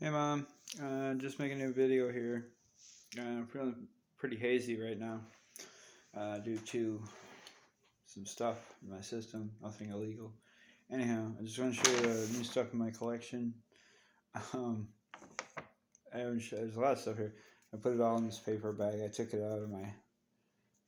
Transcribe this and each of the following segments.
Hey mom, just making a new video here. I'm feeling pretty hazy right now due to some stuff in my system, nothing illegal. Anyhow, I just want to show you the new stuff in my collection. Um, there's a lot of stuff here. I put it all in this paper bag. I took it out of my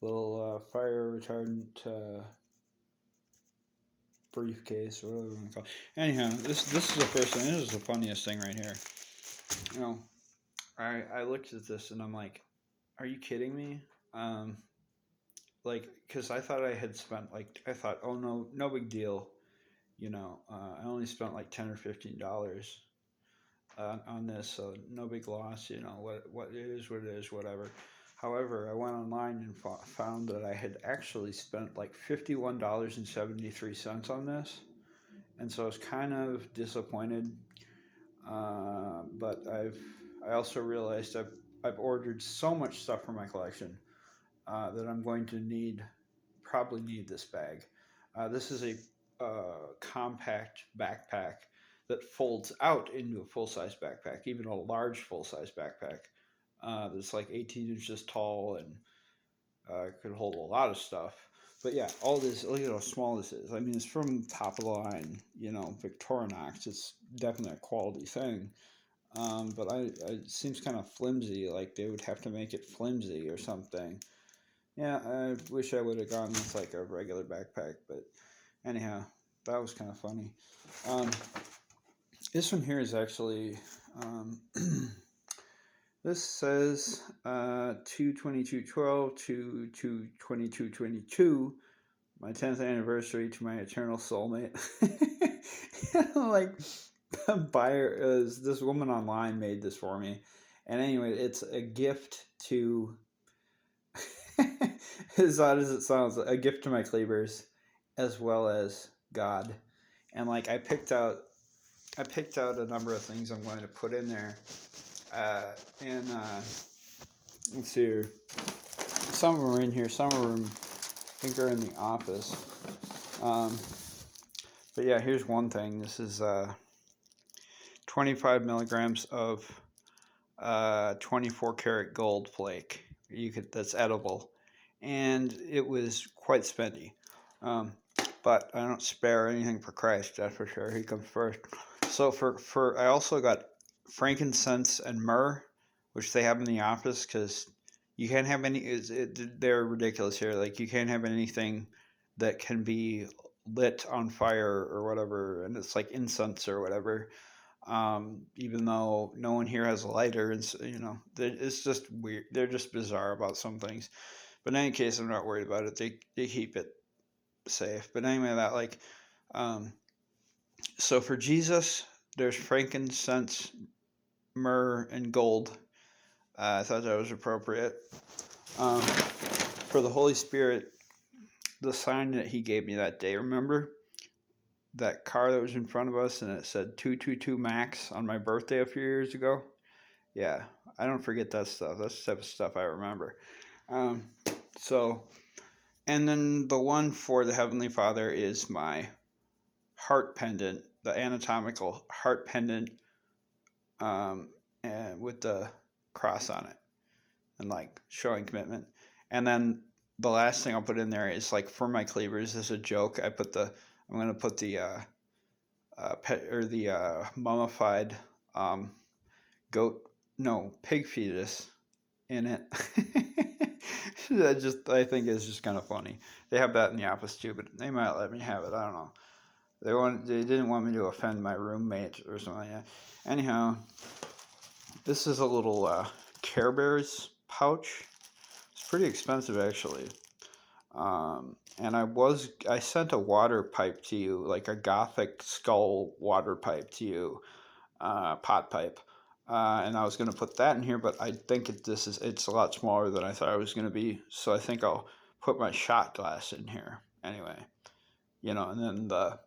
little fire retardant briefcase or whatever you want to call it. Anyhow, this is the first thing. This is the funniest thing right here. You know, I looked at this and I'm like, are you kidding me? Um, because I thought I had spent I thought, oh no, no big deal. I only spent like $10 or $15 on this, so no big loss. What it is, what it is, whatever. However, I went online and found that I had actually spent like $51.73 on this, and so I was kind of disappointed. But I also realized I've ordered so much stuff for my collection that I'm going to probably need this bag. This is a compact backpack that folds out into a full size backpack, even a large full size backpack that's like 18 inches tall and could hold a lot of stuff. But yeah, all this, look at how small this is. I mean, it's from top of the line, Victorinox. It's definitely a quality thing. But it seems kind of flimsy, like they would have to make it flimsy or something. Yeah, I wish I would have gone with like a regular backpack, but anyhow, that was kind of funny. Um, this one here is actually, um, this says 2/22/12 to 2/22/22, my 10th anniversary to my eternal soulmate. Like, the buyer is this woman online made this for me. And anyway, it's a gift to as odd as it sounds, a gift to my cleavers, as well as God. And like I picked out a number of things I'm going to put in there. And let's see here. Some of them are in here. Some of them I think are in the office. Um, but yeah, here's one thing. This is 25 milligrams of 24 karat gold flake. That's edible, and it was quite spendy. Um, but I don't spare anything for Christ, that's for sure. He comes first. So for I also got frankincense and myrrh, which they have in the office because you can't have they're ridiculous here. Like you can't have anything that can be lit on fire or whatever, and it's like incense or whatever. Even though no one here has a lighter, and it's just weird. They're just bizarre about some things. But in any case, I'm not worried about it. They keep it safe. But anyway, um, so for Jesus, there's frankincense, myrrh, and gold. I thought that was appropriate. For the Holy Spirit, the sign that He gave me that day. Remember that car that was in front of us, and it said 222 Max on my birthday a few years ago? Yeah, I don't forget that stuff. That's the type of stuff I remember. Um, so, and then the one for the Heavenly Father is my heart pendant, the anatomical heart pendant, and with the cross on it, and like showing commitment. And then the last thing I'll put in there is like for my cleavers as a joke. I'm gonna put the mummified um, goat, no, pig fetus in it. I think it's just kind of funny. They have that in the office too, but they might let me have it. I don't know. They didn't want me to offend my roommate or something like that. Anyhow, this is a little Care Bears pouch. It's pretty expensive actually. And I sent a water pipe to you, like a Gothic skull water pipe to you, pot pipe. And I was going to put that in here, but I think it's a lot smaller than I thought it was going to be. So I think I'll put my shot glass in here anyway. And then the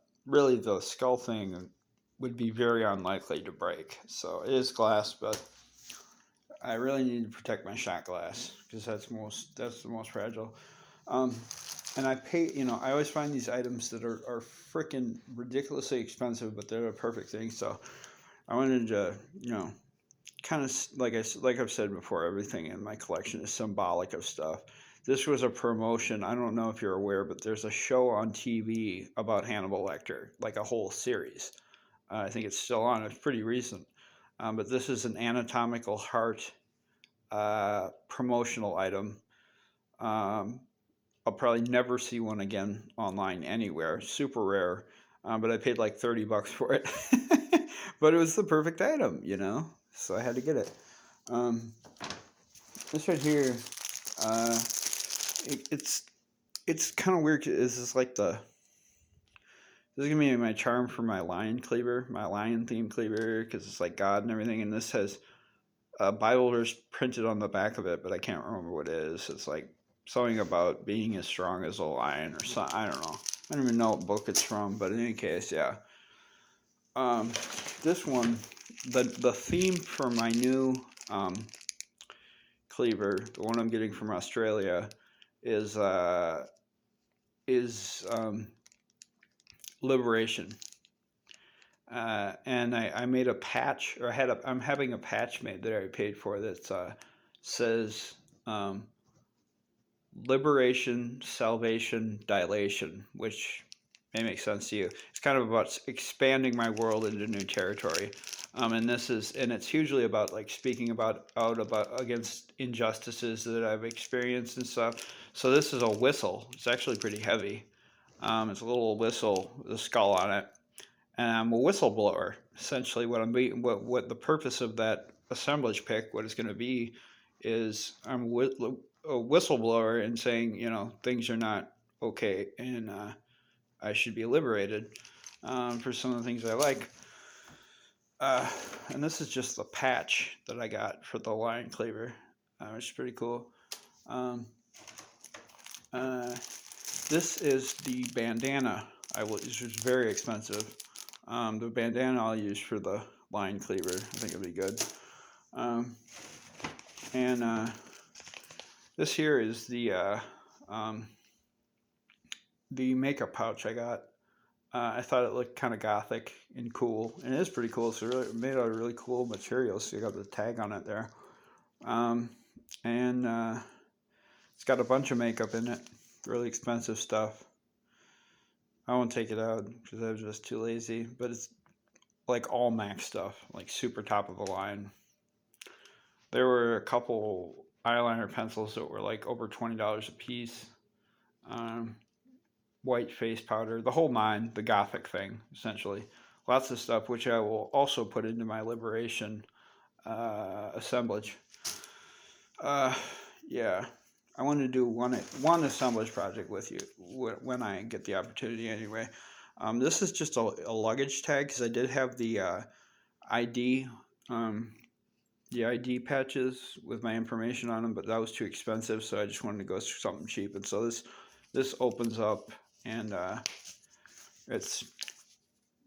skull thing would be very unlikely to break. So it is glass, but I really need to protect my shot glass because that's the most fragile. Um, and I always find these items that are freaking ridiculously expensive, but they're the perfect thing. So I wanted to, kind of like I've said before, everything in my collection is symbolic of stuff. This was a promotion. I don't know if you're aware, but there's a show on TV about Hannibal Lecter, like a whole series. I think it's still on. It's pretty recent. But this is an anatomical heart promotional item. Um, I'll probably never see one again online anywhere. Super rare. But I paid like $30 for it. But it was the perfect item, So I had to get it. Um, this right here, uh, it's kind of weird. This is like this is gonna be my charm for my lion cleaver, my lion themed cleaver, because it's like God and everything. And this has a Bible verse printed on the back of it, but I can't remember what it is. It's like something about being as strong as a lion or something. I don't know. I don't even know what book it's from, but in any case, yeah. Um, this one, the theme for my new cleaver, the one I'm getting from Australia, is liberation. And I made a patch, or I'm having a patch made that I paid for that says liberation, salvation, dilation, which may make sense to you. It's kind of about expanding my world into new territory. And it's hugely about like speaking about against injustices that I've experienced and stuff. So this is a whistle. It's actually pretty heavy. It's a little whistle with a skull on it, and I'm a whistleblower. Essentially, what the purpose of that assemblage pick, what it's going to be, is I'm a whistleblower and saying, things are not okay, and I should be liberated for some of the things I like. And this is just the patch that I got for the lion cleaver, which is pretty cool. Um, uh, this is the bandana. This was very expensive. The bandana I'll use for the line cleaver. I think it'll be good. And this here is the makeup pouch I got. I thought it looked kind of gothic and cool, and it is pretty cool. It's made out of really cool materials. So you got the tag on it there, and it's got a bunch of makeup in it. Really expensive stuff. I won't take it out because I was just too lazy. But it's like all MAC stuff, like super top of the line. There were a couple eyeliner pencils that were like over $20 a piece. White face powder, the whole nine, the gothic thing, essentially. Lots of stuff, which I will also put into my liberation assemblage. Yeah, I want to do one assemblage project with you when I get the opportunity. Anyway, this is just a luggage tag because I did have the ID. The ID patches with my information on them, but that was too expensive, so I just wanted to go through something cheap. And so this opens up, and it's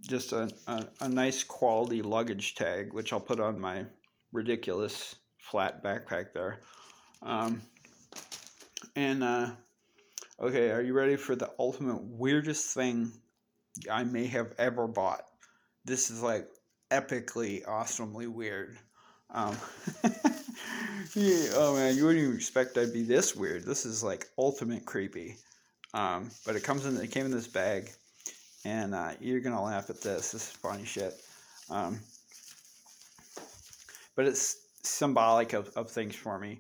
just a nice quality luggage tag, which I'll put on my ridiculous flat backpack there. Okay, are you ready for the ultimate weirdest thing I may have ever bought? This is like epically, awesomely weird. Yeah, oh man, you wouldn't even expect I'd be this weird. This is like ultimate creepy. But it came in this bag, and you're gonna laugh at this. This is funny shit. But it's symbolic of things for me.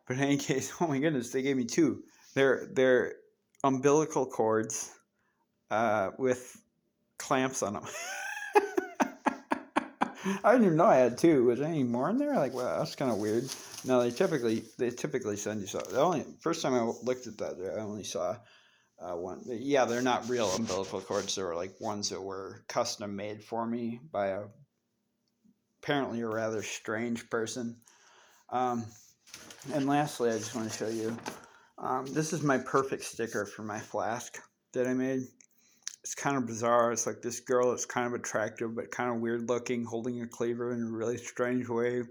But in any case, oh my goodness, they gave me two. They're umbilical cords with clamps on them. I didn't even know I had two. Was there any more in there? Like, wow, that's kind of weird. No, they typically send you something. First time I looked at that, I only saw one. Yeah, they're not real umbilical cords. They were like ones that were custom made for me by apparently a rather strange person. And lastly, I just want to show you. This is my perfect sticker for my flask that I made. It's kind of bizarre. It's like this girl that's kind of attractive but kind of weird looking, holding a cleaver in a really strange way,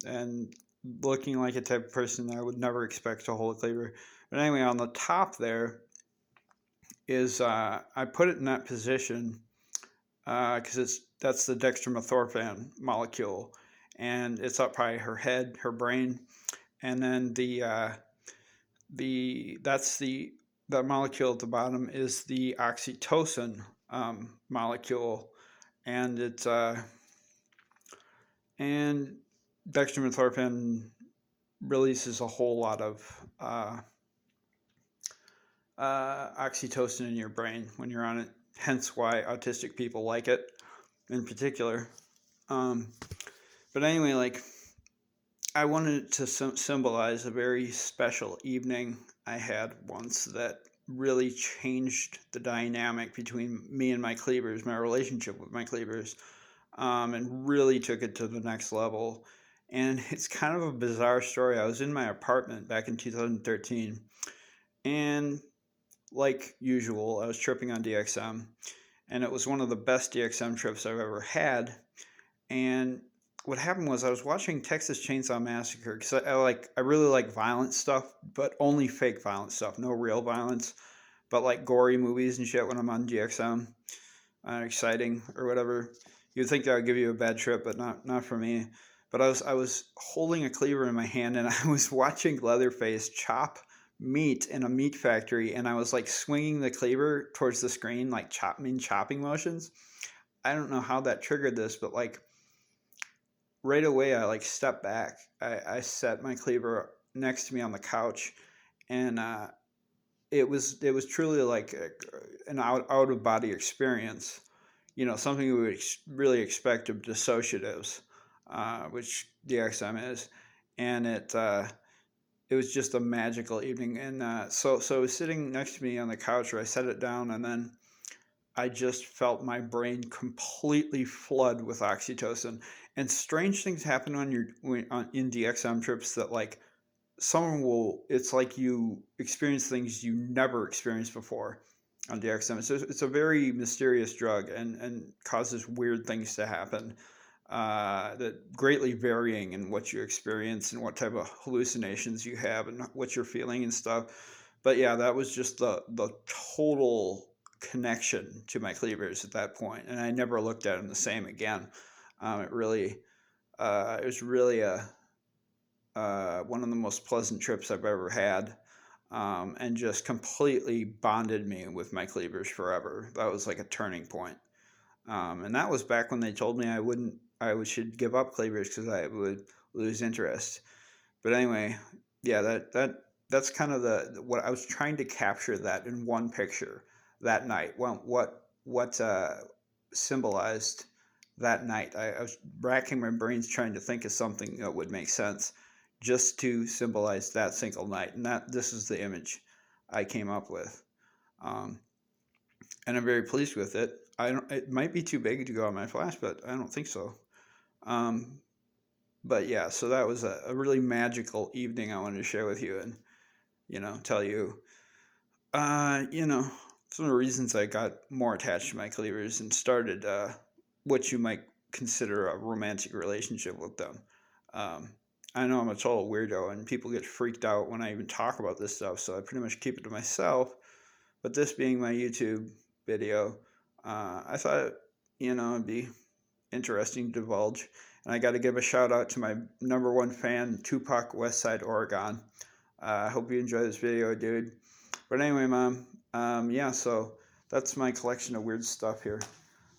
and looking like a type of person I would never expect to hold a cleaver. But anyway, on the top there is I put it in that position because that's the dextromethorphan molecule, and it's up by her head, her brain, and then the molecule at the bottom is the oxytocin molecule, and it's and dextromethorphan releases a whole lot of oxytocin in your brain when you're on it. Hence why autistic people like it in particular. But anyway, like, I wanted it to symbolize a very special evening I had once that really changed the dynamic between me and my cleavers, my relationship with my cleavers, and really took it to the next level. And it's kind of a bizarre story. I was in my apartment back in 2013, and like usual, I was tripping on DXM, and it was one of the best DXM trips I've ever had. And what happened was I was watching Texas Chainsaw Massacre because I really like violent stuff, but only fake violent stuff, no real violence, but like gory movies and shit when I'm on DXM, exciting or whatever. You'd think that would give you a bad trip, but not for me. But I was holding a cleaver in my hand, and I was watching Leatherface chop meat in a meat factory, and I was like swinging the cleaver towards the screen, like chopping motions. I don't know how that triggered this, but like right away I like stepped back. I set my cleaver next to me on the couch, and it was truly like an out of body experience. You know, something we would really expect of dissociatives, which DXM is, and it was just a magical evening. And so it was sitting next to me on the couch where I set it down, and then I just felt my brain completely flood with oxytocin. And strange things happen in DXM trips that like it's like you experience things you never experienced before on DXM. So it's a very mysterious drug and causes weird things to happen, that greatly varying in what you experience and what type of hallucinations you have and what you're feeling and stuff. But yeah, that was just the total connection to my cleavers at that point, and I never looked at them the same again. It was really one of the most pleasant trips I've ever had, and just completely bonded me with my cleavers forever. That was like a turning point. And that was back when they told me I should give up cleavers because I would lose interest. But anyway, yeah, that's kind of what I was trying to capture that in one picture that night. Well, what symbolized that night? I was racking my brains trying to think of something that would make sense, just to symbolize that single night, and this is the image I came up with, and I'm very pleased with it. It might be too big to go on my flash, but I don't think so. But yeah, so that was a really magical evening I wanted to share with you, and tell you, some of the reasons I got more attached to my cleavers and started what you might consider a romantic relationship with them. I know I'm a total weirdo, and people get freaked out when I even talk about this stuff, so I pretty much keep it to myself. But this being my YouTube video, I thought, it'd be interesting to divulge. And I got to give a shout out to my #1 fan, Tupac, Westside, Oregon. I hope you enjoy this video, dude. But anyway, Mom, yeah, so that's my collection of weird stuff here.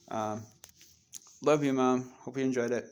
Love you, Mom. Hope you enjoyed it.